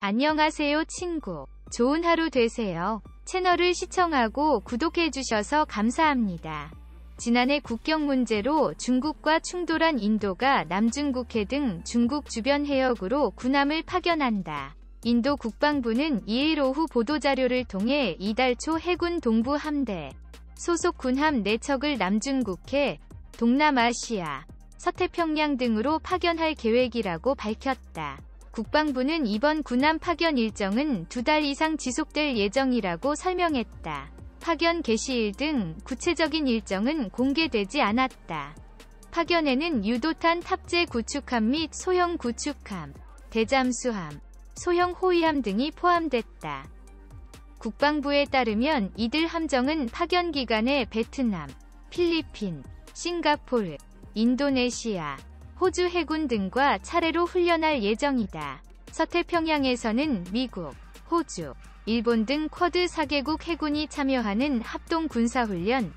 안녕하세요 친구. 좋은 하루 되세요. 채널을 시청하고 구독해주셔서 감사합니다. 지난해 국경 문제로 중국과 충돌한 인도가 남중국해 등 중국 주변 해역으로 군함을 파견한다. 인도 국방부는 2일 오후 보도자료를 통해 이달 초 해군 동부 함대 소속 군함 4척을 남중국해, 동남아시아, 서태평양 등으로 파견할 계획이라고 밝혔다. 국방부는 이번 군함 파견 일정은 2달 이상 지속될 예정이라고 설명했다. 파견 개시일 등 구체적인 일정은 공개되지 않았다. 파견에는 유도탄 탑재 구축함 및 소형 구축함, 대잠수함, 소형 호위함 등이 포함됐다. 국방부에 따르면 이들 함정은 파견 기간에 베트남, 필리핀, 싱가포르, 인도네시아, 호주 해군 등과 차례로 훈련할 예정이다. 서태평양에서는 미국, 호주, 일본 등 쿼드 4개국 해군이 참여하는 합동 군사훈련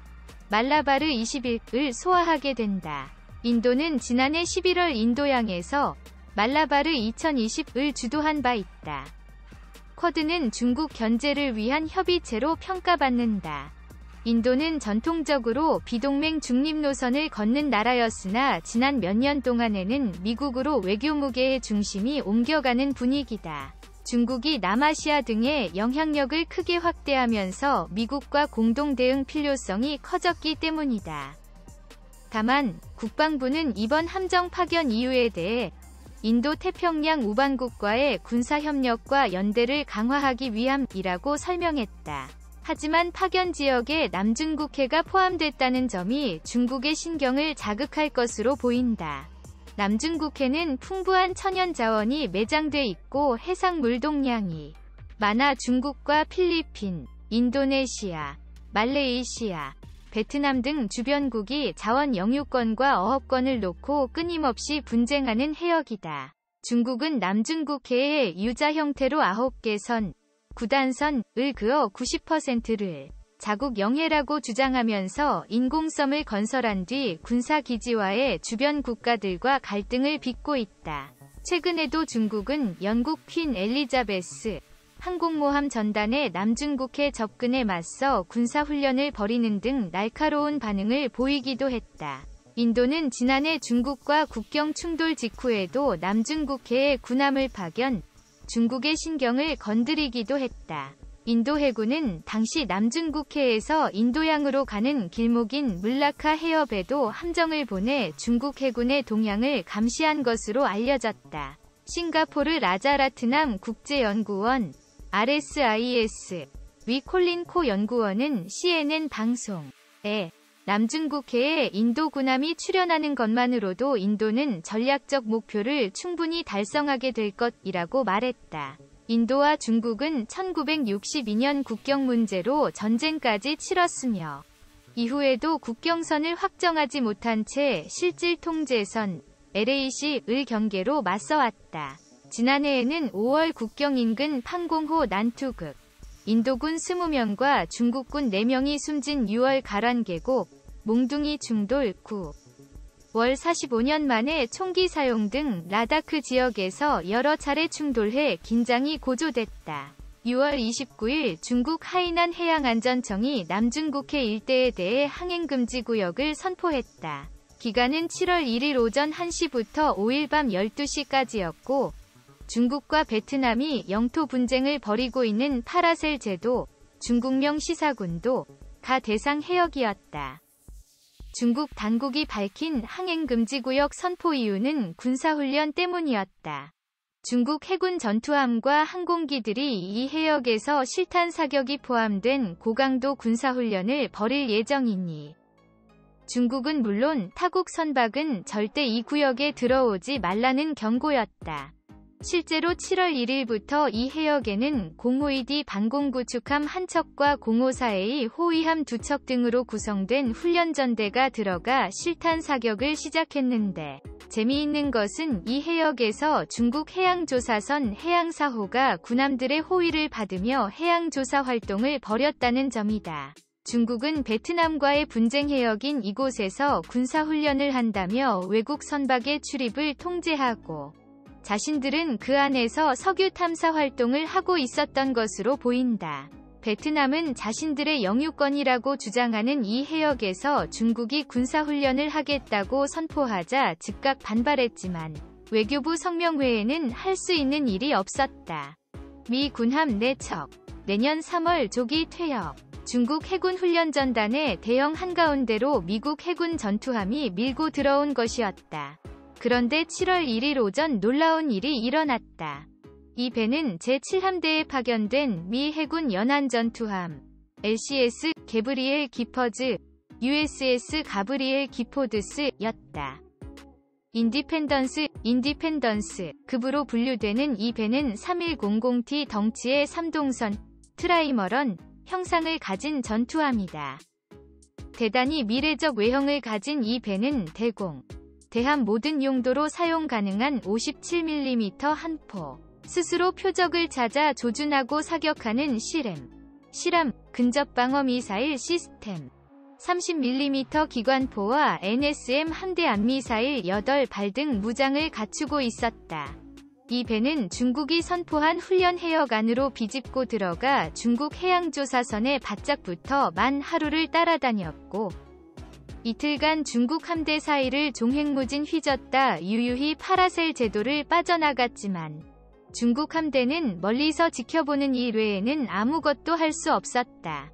말라바르 21을 소화하게 된다. 인도는 지난해 11월 인도양에서 말라바르 2020을 주도한 바 있다. 쿼드는 중국 견제를 위한 협의체로 평가받는다. 인도는 전통적으로 비동맹 중립 노선을 걷는 나라였으나 지난 몇 년 동안에는 미국으로 외교 무게의 중심이 옮겨가는 분위기다. 중국이 남아시아 등의 영향력을 크게 확대하면서 미국과 공동 대응 필요성이 커졌기 때문이다. 다만 국방부는 이번 함정 파견 이유에 대해 인도 태평양 우방국과의 군사협력과 연대를 강화하기 위함이라고 설명했다. 하지만 파견 지역에 남중국해가 포함됐다는 점이 중국의 신경을 자극할 것으로 보인다. 남중국해는 풍부한 천연 자원이 매장돼 있고 해상 물동량이 많아 중국과 필리핀, 인도네시아, 말레이시아, 베트남 등 주변국이 자원 영유권과 어업권을 놓고 끊임없이 분쟁하는 해역이다. 중국은 남중국해의 유자 형태로 9개 선, 9단선을 그어 90%를 자국 영해라고 주장하면서 인공섬을 건설한 뒤 군사기지와의 주변 국가들과 갈등을 빚고 있다. 최근에도 중국은 영국 퀸 엘리자베스 항공모함 전단의 남중국해 접근에 맞서 군사훈련을 벌이는 등 날카로운 반응을 보이기도 했다. 인도는 지난해 중국과 국경 충돌 직후에도 남중국해에 군함을 파견, 중국의 신경을 건드리기도 했다. 인도 해군은 당시 남중국해에서 인도양으로 가는 길목인 물라카 해협에도 함정을 보내 중국 해군의 동향을 감시한 것으로 알려졌다. 싱가포르 라자라트남 국제연구원 RSIS 위 콜린 코 연구원은 CNN 방송에 남중국해에 인도 군함이 출현하는 것만으로도 인도는 전략적 목표를 충분히 달성하게 될 것이라고 말했다. 인도와 중국은 1962년 국경 문제로 전쟁까지 치렀으며 이후에도 국경선을 확정하지 못한 채 실질 통제선 LAC을 경계로 맞서왔다. 지난해에는 5월 국경 인근 판공호 난투극 인도군 20명과 중국군 4명이 숨진 6월 가란 계곡 몽둥이 충돌 9월 45년 만에 총기 사용 등 라다크 지역에서 여러 차례 충돌해 긴장이 고조됐다. 6월 29일 중국 하이난 해양안전청이 남중국해 일대에 대해 항행금지구역을 선포했다. 기간은 7월 1일 오전 1시부터 5일 밤 12시까지였고 중국과 베트남이 영토 분쟁을 벌이고 있는 파라셀 제도, 중국령 시사군도 가 대상 해역이었다. 중국 당국이 밝힌 항행금지구역 선포 이유는 군사훈련 때문이었다. 중국 해군 전투함과 항공기들이 이 해역에서 실탄 사격이 포함된 고강도 군사훈련을 벌일 예정이니 중국은 물론 타국 선박은 절대 이 구역에 들어오지 말라는 경고였다. 실제로 7월 1일부터 이 해역에는 052D 방공구축함 1척과 054A 호위함 2척 등으로 구성된 훈련전대가 들어가 실탄 사격을 시작했는데 재미있는 것은 이 해역에서 중국 해양조사선 해양사호가 군함들의 호위를 받으며 해양조사 활동을 벌였다는 점이다. 중국은 베트남과의 분쟁 해역인 이곳에서 군사훈련을 한다며 외국 선박의 출입을 통제하고 자신들은 그 안에서 석유 탐사 활동을 하고 있었던 것으로 보인다. 베트남은 자신들의 영유권이라고 주장하는 이 해역에서 중국이 군사훈련을 하겠다고 선포하자 즉각 반발했지만 외교부 성명 외에는 할 수 있는 일이 없었다. 미 군함 4척. 내년 3월 조기 퇴역. 중국 해군 훈련전단의 대형 한가운데로 미국 해군 전투함이 밀고 들어온 것이었다. 그런데 7월 1일 오전 놀라운 일이 일어났다. 이 배는 제7함대에 파견된 미 해군 연안 전투함 LCS 게브리엘 기퍼즈, USS 가브리엘 기포드스였다. 인디펜던스 급으로 분류되는 이 배는 3100T 덩치의 3동선 트라이머런 형상을 가진 전투함이다. 대단히 미래적 외형을 가진 이 배는 대함 모든 용도로 사용 가능한 57mm 한 포, 스스로 표적을 찾아 조준하고 사격하는 실함, 근접방어 미사일 시스템, 30mm 기관포와 NSM 함대함 미사일 8발 등 무장을 갖추고 있었다. 이 배는 중국이 선포한 훈련 해역 안으로 비집고 들어가 중국 해양조사선에 바짝 붙어 만 하루를 따라다녔고 이틀간 중국 함대 사이를 종횡무진 휘젓다 유유히 파라셀 제도를 빠져나갔지만 중국 함대는 멀리서 지켜보는 일 외에는 아무것도 할 수 없었다.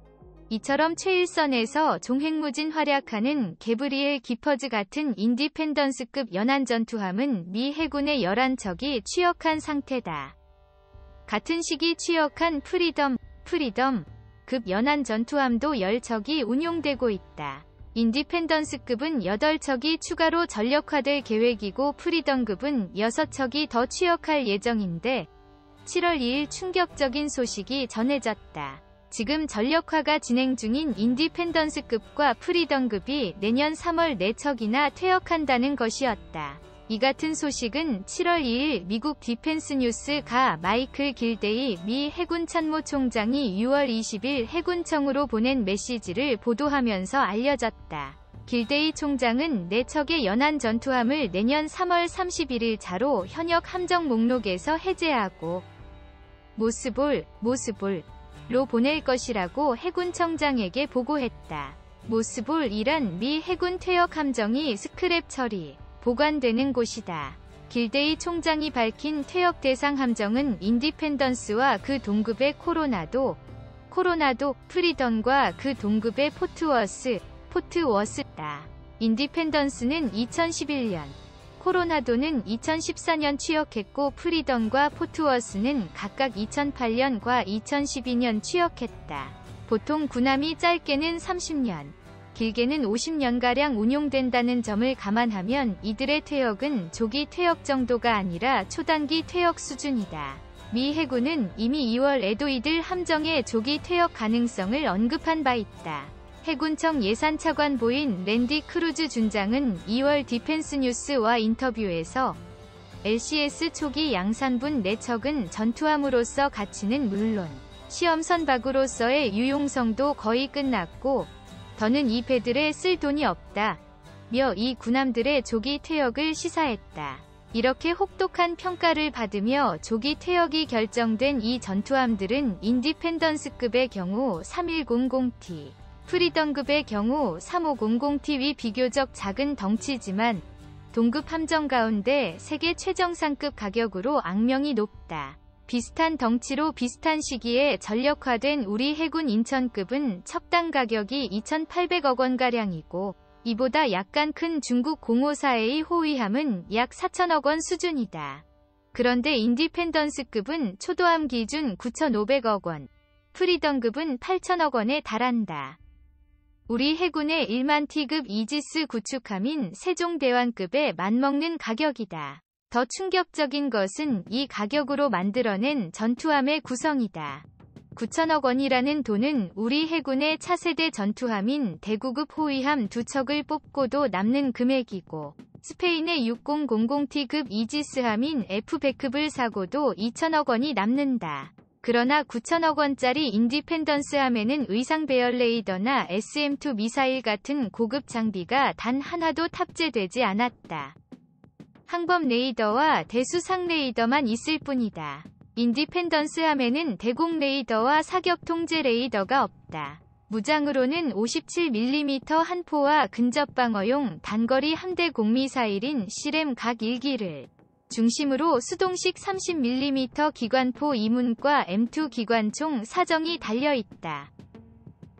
이처럼 최일선에서 종횡무진 활약하는 게브리엘 기퍼즈 같은 인디펜던스급 연안 전투함은 미 해군의 11척이 취역한 상태다. 같은 시기 취역한 프리덤급 연안 전투함도 10척이 운용되고 있다. 인디펜던스급은 8척이 추가로 전력화될 계획이고 프리덤급은 6척이 더 취역할 예정인데 7월 2일 충격적인 소식이 전해졌다. 지금 전력화가 진행 중인 인디펜던스급과 프리덤급이 내년 3월 4척이나 퇴역한다는 것이었다. 이 같은 소식은 7월 2일 미국 디펜스 뉴스가 마이클 길데이 미 해군 참모총장이 6월 20일 해군청으로 보낸 메시지를 보도하면서 알려졌다. 길데이 총장은 4척의 연안 전투함을 내년 3월 31일 차로 현역 함정 목록에서 해제하고 모스볼로 보낼 것이라고 해군청장에게 보고했다. 모스볼이란 미 해군 퇴역 함정이 스크랩 처리, 보관되는 곳이다. 길데이 총장이 밝힌 퇴역 대상 함정은 인디펜던스와 그 동급의 코로나도, 프리덤과 그 동급의 포트워스다. 인디펜던스는 2011년, 코로나도는 2014년 취역했고 프리덤과 포트워스는 각각 2008년과 2012년 취역했다. 보통 군함이 짧게는 30년, 길게는 50년가량 운용된다는 점을 감안하면 이들의 퇴역은 조기 퇴역 정도가 아니라 초단기 퇴역 수준이다. 미 해군은 이미 2월에도 이들 함정의 조기 퇴역 가능성을 언급한 바 있다. 해군청 예산차관보인 랜디 크루즈 준장은 2월 디펜스 뉴스와 인터뷰에서 LCS 초기 양산분 4척은 전투함으로서 가치는 물론 시험선박으로서의 유용성도 거의 끝났고 더는 이 배들에 쓸 돈이 없다며 이 군함들의 조기 퇴역을 시사했다. 이렇게 혹독한 평가를 받으며 조기 퇴역이 결정된 이 전투함들은 인디펜던스급의 경우 3100T, 프리덤급의 경우 3500T위 비교적 작은 덩치지만 동급 함정 가운데 세계 최정상급 가격으로 악명이 높다. 비슷한 덩치로 비슷한 시기에 전력화된 우리 해군 인천급은 척당 가격이 2,800억 원가량이고 이보다 약간 큰 중국 054A 호위함은 약 4천억 원 수준이다. 그런데 인디펜던스급은 초도함 기준 9,500억 원, 프리덤급은 8천억 원에 달한다. 우리 해군의 1만 T급 이지스 구축함인 세종대왕급에 맞먹는 가격이다. 더 충격적인 것은 이 가격으로 만들어낸 전투함의 구성이다. 9천억 원이라는 돈은 우리 해군의 차세대 전투함인 대구급 호위함 2척을 뽑고도 남는 금액이고 스페인의 6000T급 이지스함인 F100급을 사고도 2천억 원이 남는다. 그러나 9천억 원짜리 인디펜던스함에는 의상 배열 레이더나 SM-2 미사일 같은 고급 장비가 단 하나도 탑재되지 않았다. 항법 레이더와 대수상 레이더만 있을 뿐이다. 인디펜던스 함에는 대공 레이더와 사격 통제 레이더가 없다. 무장으로는 57mm 한 포와 근접방어용 단거리 함대 공미사일인 시램 각 1기를 중심으로 수동식 30mm 기관포 2문과 M2 기관총 사정이 달려있다.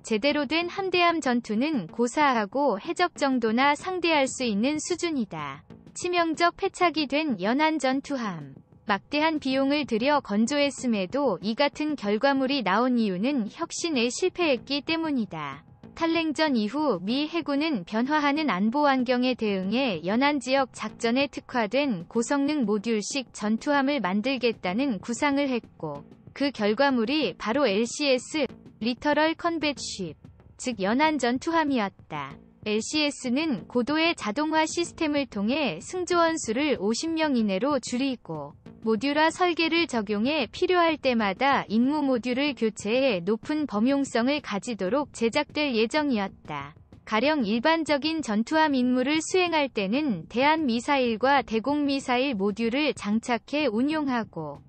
제대로 된 함대함 전투는 고사하고 해적 정도나 상대할 수 있는 수준이다. 치명적 패착이 된 연안 전투함. 막대한 비용을 들여 건조했음에도 이 같은 결과물이 나온 이유는 혁신에 실패했기 때문이다. 탈냉전 이후 미 해군은 변화하는 안보 환경에 대응해 연안 지역 작전에 특화된 고성능 모듈식 전투함을 만들겠다는 구상을 했고, 그 결과물이 바로 LCS, 리터럴 컨뱃쉽, 즉 연안 전투함이었다. LCS는 고도의 자동화 시스템을 통해 승조원 수를 50명 이내로 줄이고, 모듈화 설계를 적용해 필요할 때마다 임무 모듈을 교체해 높은 범용성을 가지도록 제작될 예정이었다. 가령 일반적인 전투함 임무를 수행할 때는 대한미사일과 대공미사일 모듈을 장착해 운용하고,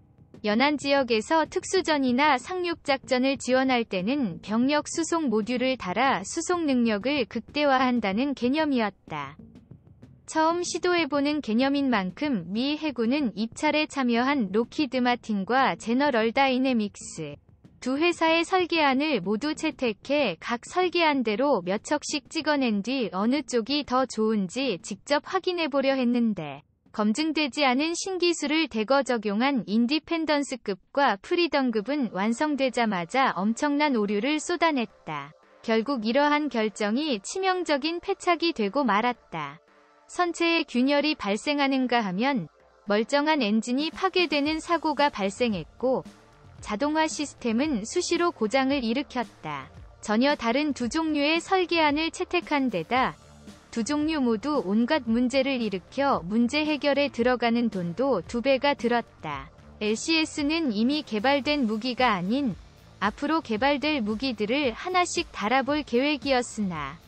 연안 지역에서 특수전이나 상륙작전을 지원할 때는 병력 수송 모듈을 달아 수송 능력을 극대화한다는 개념이었다. 처음 시도해보는 개념인 만큼 미 해군은 입찰에 참여한 로키드 마틴과 제너럴 다이내믹스 두 회사의 설계안을 모두 채택해 각 설계안대로 몇 척씩 찍어낸 뒤 어느 쪽이 더 좋은지 직접 확인해보려 했는데, 검증되지 않은 신기술을 대거 적용한 인디펜던스급과 프리덤급은 완성되자마자 엄청난 오류를 쏟아냈다. 결국 이러한 결정이 치명적인 패착이 되고 말았다. 선체에 균열이 발생하는가 하면 멀쩡한 엔진이 파괴되는 사고가 발생했고, 자동화 시스템은 수시로 고장을 일으켰다. 전혀 다른 두 종류의 설계안을 채택한 데다 두 종류 모두 온갖 문제를 일으켜 문제 해결에 들어가는 돈도 2배가 들었다. LCS는 이미 개발된 무기가 아닌 앞으로 개발될 무기들을 하나씩 달아볼 계획이었으나,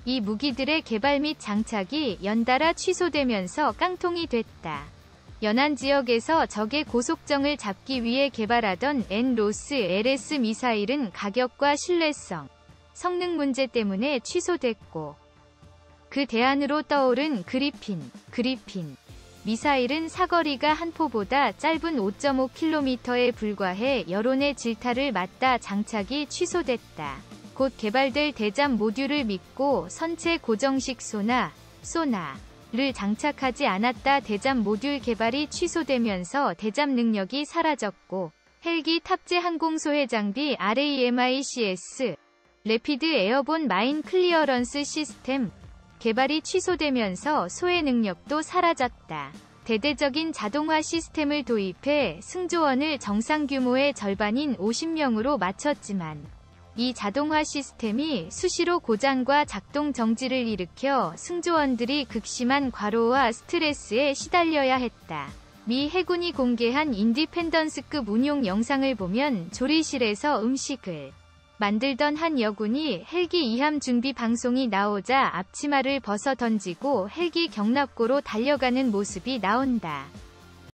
이 무기들의 개발 및 장착이 연달아 취소되면서 깡통이 됐다. 연안 지역에서 적의 고속정을 잡기 위해 개발하던 N-로스 LS 미사일은 가격과 신뢰성, 성능 문제 때문에 취소됐고, 그 대안으로 떠오른 그리핀 미사일은 사거리가 한 포보다 짧은 5.5km에 불과해 여론의 질타를 맞다 장착이 취소됐다. 곧 개발될 대잠 모듈을 믿고 선체 고정식 소나를 장착하지 않았다. 대잠 모듈 개발이 취소되면서 대잠 능력이 사라졌고, 헬기 탑재 항공소해 장비 RAMICS 레피드 에어본 마인 클리어런스 시스템 개발이 취소되면서 소해 능력도 사라졌다. 대대적인 자동화 시스템을 도입해 승조원을 정상 규모의 절반인 50명으로 맞췄지만, 이 자동화 시스템이 수시로 고장과 작동 정지를 일으켜 승조원들이 극심한 과로와 스트레스에 시달려야 했다. 미 해군이 공개한 인디펜던스급 운용 영상을 보면 조리실에서 음식을 만들던 한 여군이 헬기 이함 준비 방송이 나오자 앞치마를 벗어 던지고 헬기 경납고로 달려가는 모습이 나온다.